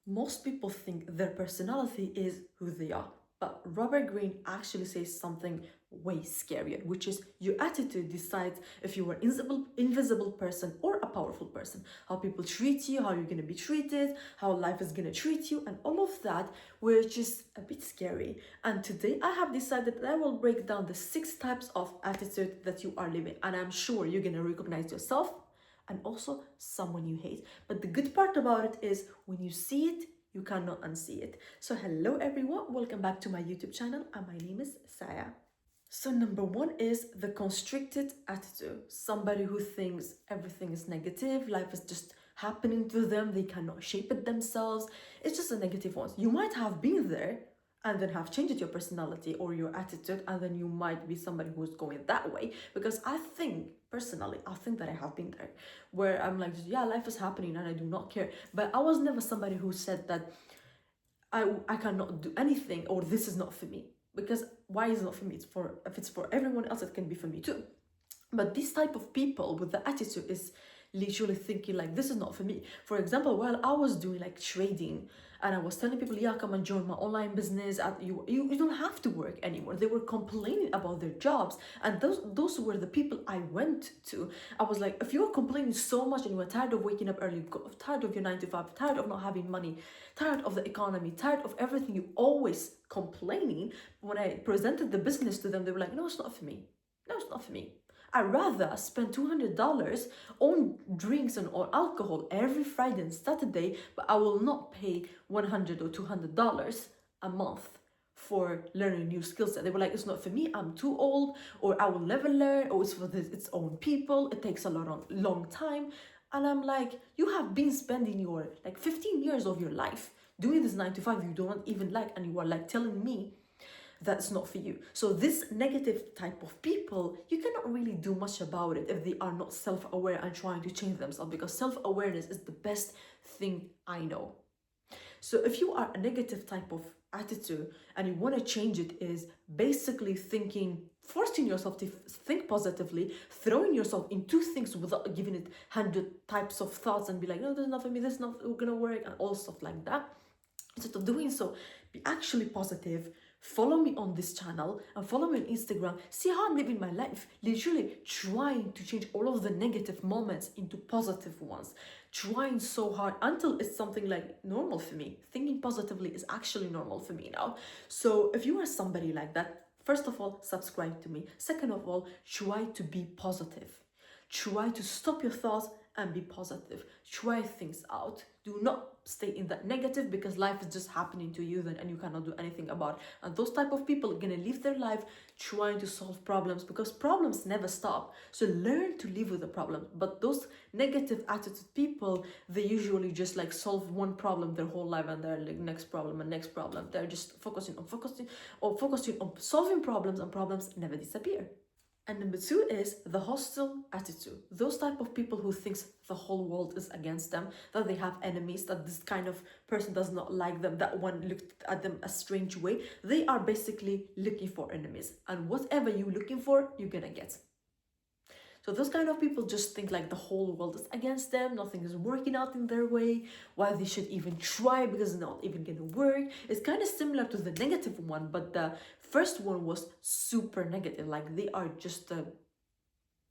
Most people think their personality is who they are, but Robert Greene actually says something way scarier, which is your attitude decides if you are invisible person or a powerful person. How people treat you, how you're gonna be treated, how life is gonna treat you, and all of that, which is a bit scary. And today I have decided that I will break down the 6 types of attitude that you are living, and I'm sure you're gonna recognize yourself and also someone you hate. But the good part about it is when you see it, you cannot unsee it. So hello everyone, welcome back to my YouTube channel, and my name is Saia. So number 1 is the constricted attitude. Somebody who thinks everything is negative, life is just happening to them, they cannot shape it themselves. It's just a negative one. You might have been there and then have changed your personality or your attitude, and then you might be somebody who's going that way. Because I think personally, I think that I have been there where I'm like, yeah, life is happening and I do not care. But I was never somebody who said that I cannot do anything or this is not for me. Because why is it not for me? If it's for everyone else, it can be for me too. But this type of people with the attitude is literally thinking like, this is not for me. For example, while I was doing like trading and I was telling people, yeah, come and join my online business, you don't have to work anymore. They were complaining about their jobs, and those were the people I went to. I was like, if you're complaining so much and you are tired of waking up early, tired of your 9 to 5, tired of not having money, tired of the economy, tired of everything, you always complaining. When I presented the business to them, they were like, no, it's not for me. No, it's not for me. I'd rather spend $200 on drinks and on alcohol every Friday and Saturday, but I will not pay $100 or $200 a month for learning new skill set. They were like, it's not for me, I'm too old, or I will never learn, or it's for its own people, it takes a long time. And I'm like, you have been spending your like 15 years of your life doing this 9 to 5 you don't even like, and you are like telling me that's not for you. So this negative type of people, you cannot really do much about it if they are not self-aware and trying to change themselves, because self-awareness is the best thing I know. So if you are a negative type of attitude and you want to change it, is basically forcing yourself to think positively, throwing yourself into things without giving it 100 types of thoughts and be like, no, this is not for me, this is not gonna work, and all stuff like that. Instead of doing so, be actually positive. Follow me on this channel and follow me on Instagram. See how I'm living my life. Literally trying to change all of the negative moments into positive ones. Trying so hard until it's something like normal for me. Thinking positively is actually normal for me now. So if you are somebody like that, first of all, subscribe to me. Second of all, try to be positive. Try to stop your thoughts and be positive. Try things out. Do not stay in that negative, because life is just happening to you then and you cannot do anything about it. And those type of people are gonna live their life trying to solve problems, because problems never stop. So learn to live with the problem. But those negative attitude people, they usually just like solve one problem their whole life, and they're like next problem and next problem. They're just focusing on solving problems, and problems never disappear. And number 2 is the hostile attitude. Those type of people who thinks the whole world is against them, that they have enemies, that this kind of person does not like them, that one looked at them a strange way. They are basically looking for enemies. And whatever you're looking for, you're gonna get. So those kind of people just think like the whole world is against them, nothing is working out in their way, why they should even try because it's not even gonna work. It's kind of similar to the negative one, but the first one was super negative, like they are just the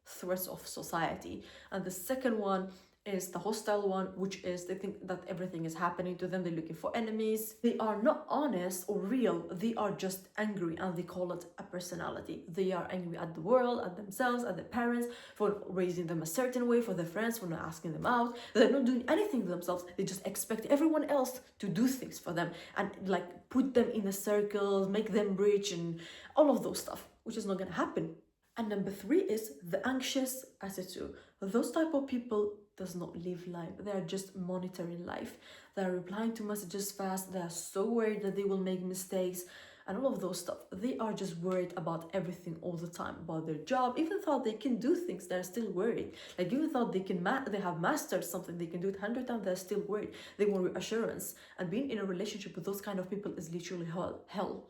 threats of society. And the second one is the hostile one, which is they think that everything is happening to them, they're looking for enemies, they are not honest or real, they are just angry, and they call it a personality. They are angry at the world, at themselves, at their parents for raising them a certain way, for their friends for not asking them out. They're not doing anything themselves, they just expect everyone else to do things for them and like put them in a circle, make them rich and all of those stuff, which is not gonna happen. And number 3 is the anxious attitude. Those type of people does not live life. They are just monitoring life. They are replying to messages fast. They are so worried that they will make mistakes and all of those stuff. They are just worried about everything all the time, about their job. Even though they can do things, they're still worried. Like even though they have mastered something, they can do it 100 times, they're still worried. They want reassurance. And being in a relationship with those kind of people is literally hell.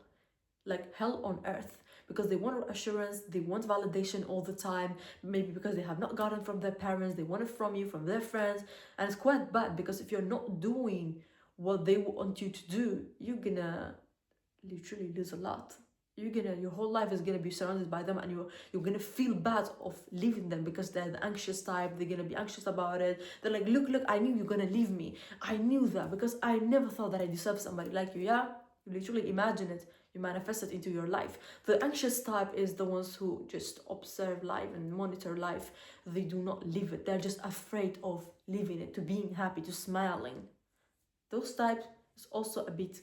Like hell on earth. Because they want assurance, they want validation all the time, maybe because they have not gotten from their parents, they want it from you, from their friends, and it's quite bad, because if you're not doing what they want you to do, you're gonna literally lose a lot. Your whole life is gonna be surrounded by them, and you're gonna feel bad of leaving them because they're the anxious type. They're gonna be anxious about it. They're like, look, I knew you're gonna leave me. I knew that because I never thought that I deserve somebody like you. Yeah, you literally imagine it. You manifest it into your life. The anxious type is the ones who just observe life and monitor life. They do not live it. They're just afraid of living it, to being happy, to smiling. Those types is also a bit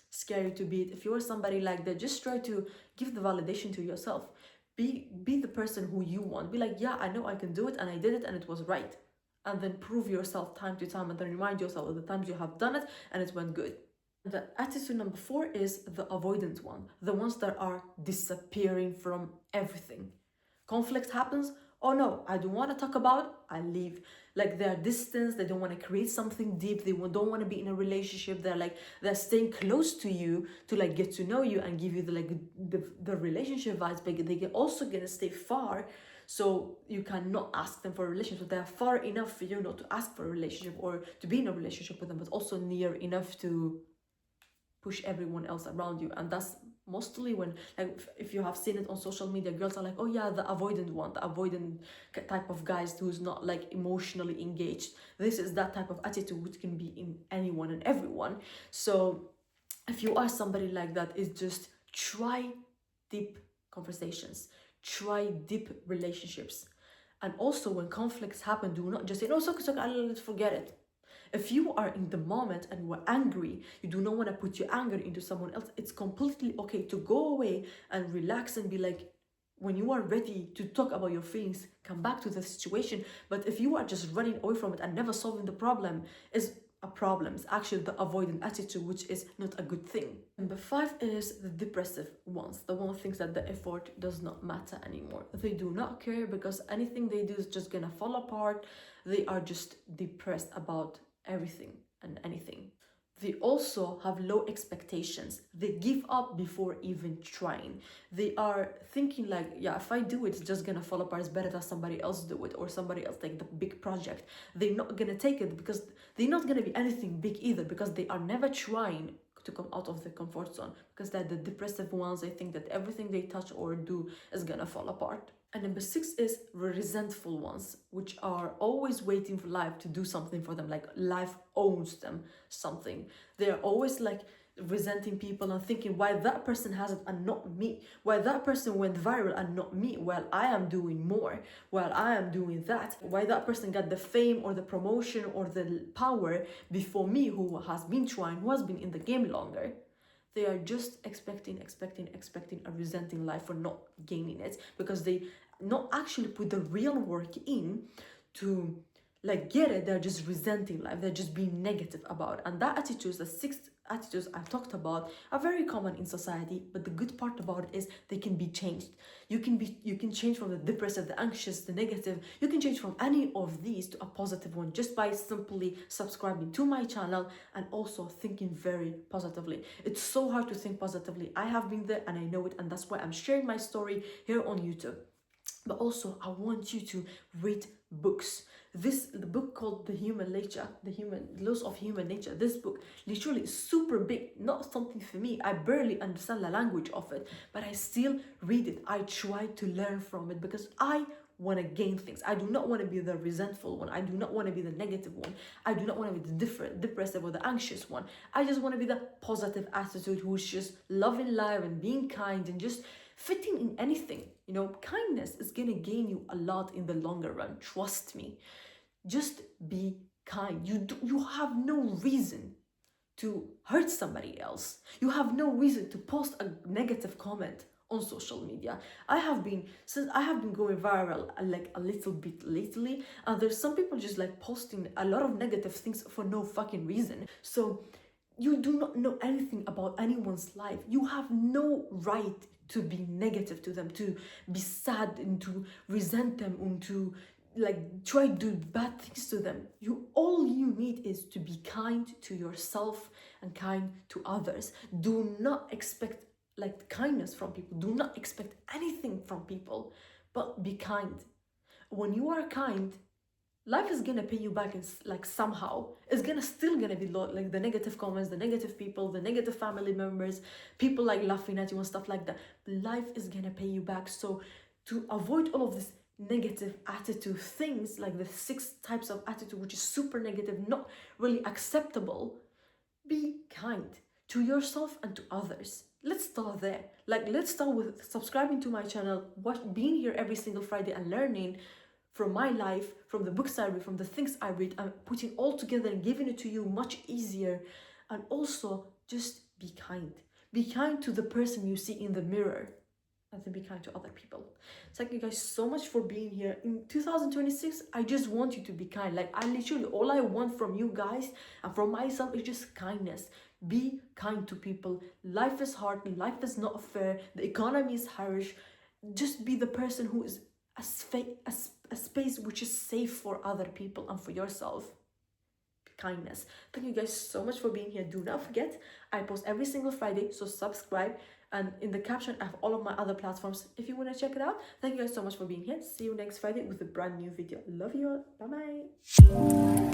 scary to beat. If you're somebody like that, just try to give the validation to yourself. Be the person who you want. Be like, yeah, I know I can do it, and I did it, and it was right. And then prove yourself time to time, and then remind yourself of the times you have done it and it went good. The attitude number 4 is the avoidant one, the ones that are disappearing from everything. Conflict happens, oh no, I don't want to talk about it, I leave. Like they're distant, they don't want to create something deep, they don't want to be in a relationship. They're staying close to you to like get to know you and give you the relationship vibes, but they can also gonna stay far, so you cannot ask them for a relationship. They're far enough for you not to ask for a relationship or to be in a relationship with them, but also near enough to push everyone else around you. And that's mostly when, like, if you have seen it on social media, girls are like, oh yeah, the avoidant one, the avoidant type of guys who's not like emotionally engaged. This is that type of attitude which can be in anyone and everyone. So if you are somebody like that, is just try deep conversations, try deep relationships. And also when conflicts happen, do not just say, no, so let's forget it. If you are in the moment and you are angry, you do not want to put your anger into someone else, it's completely okay to go away and relax and be like, when you are ready to talk about your feelings, come back to the situation. But if you are just running away from it and never solving the problem, is a problem. It's actually the avoidant attitude, which is not a good thing. Number 5 is the depressive ones, the one who thinks that the effort does not matter anymore. They do not care because anything they do is just gonna fall apart. They are just depressed about everything and anything. They also have low expectations. They give up before even trying. They are thinking like, yeah, if I do it, it's just gonna fall apart. It's better that somebody else do it, or somebody else take the big project. They're not gonna take it because they're not gonna be anything big either, because they are never trying to come out of the comfort zone, because they're the depressive ones. They think that everything they touch or do is gonna fall apart. And number 6 is resentful ones, which are always waiting for life to do something for them, like life owes them something. They're always like resenting people and thinking, why that person has it and not me? Why that person went viral and not me? While I am doing more, while I am doing that. Why that person got the fame or the promotion or the power before me, who has been trying, who has been in the game longer. They are just expecting and resenting life for not gaining it, because they not actually put the real work in to like get it. They're just resenting life. They're just being negative about it. And that attitudes, the 6 attitudes I've talked about, are very common in society. But the good part about it is they can be changed. You can change from the depressive, the anxious, the negative. You can change from any of these to a positive one just by simply subscribing to my channel and also thinking very positively. It's so hard to think positively. I have been there and I know it, and that's why I'm sharing my story here on YouTube. But also I want you to read books. The book called The Laws of Human Nature. This book literally is super big, not something for me. I barely understand the language of it, but I still read it. I try to learn from it because I want to gain things. I do not want to be the resentful one. I do not want to be the negative one. I do not want to be the depressive or the anxious one. I just want to be the positive attitude who's just loving life and being kind and just fitting in anything. You know, kindness is gonna gain you a lot in the longer run. Trust me. Just be kind. You have no reason to hurt somebody else. You have no reason to post a negative comment on social media. I have been going viral like a little bit lately, and there's some people just like posting a lot of negative things for no fucking reason. So you do not know anything about anyone's life. You have no right to be negative to them, to be sad and to resent them and to like try to do bad things to them. All you need is to be kind to yourself and kind to others. Do not expect like kindness from people. Do not expect anything from people, but be kind. When you are kind, life is gonna pay you back in like somehow. It's still gonna be like the negative comments, the negative people, the negative family members, people like laughing at you and stuff like that. Life is gonna pay you back. So to avoid all of this negative attitude things, like the 6 types of attitude, which is super negative, not really acceptable, be kind to yourself and to others. Let's start there. Like, let's start with subscribing to my channel, being here every single Friday and learning from my life, from the books I read, from the things I read, and putting all together and giving it to you much easier. And also, just be kind. Be kind to the person you see in the mirror, and then be kind to other people. Thank you guys so much for being here. In 2026, I just want you to be kind. Like, I literally, all I want from you guys and from myself is just kindness. Be kind to people. Life is hard. Life is not fair. The economy is harsh. Just be the person who is a space which is safe for other people and for yourself. Kindness. Thank you guys so much for being here. Do not forget, I post every single Friday, so subscribe, and in the caption I have all of my other platforms if you want to check it out. Thank you guys so much for being here. See you next Friday with a brand new video. Love you all. Bye bye.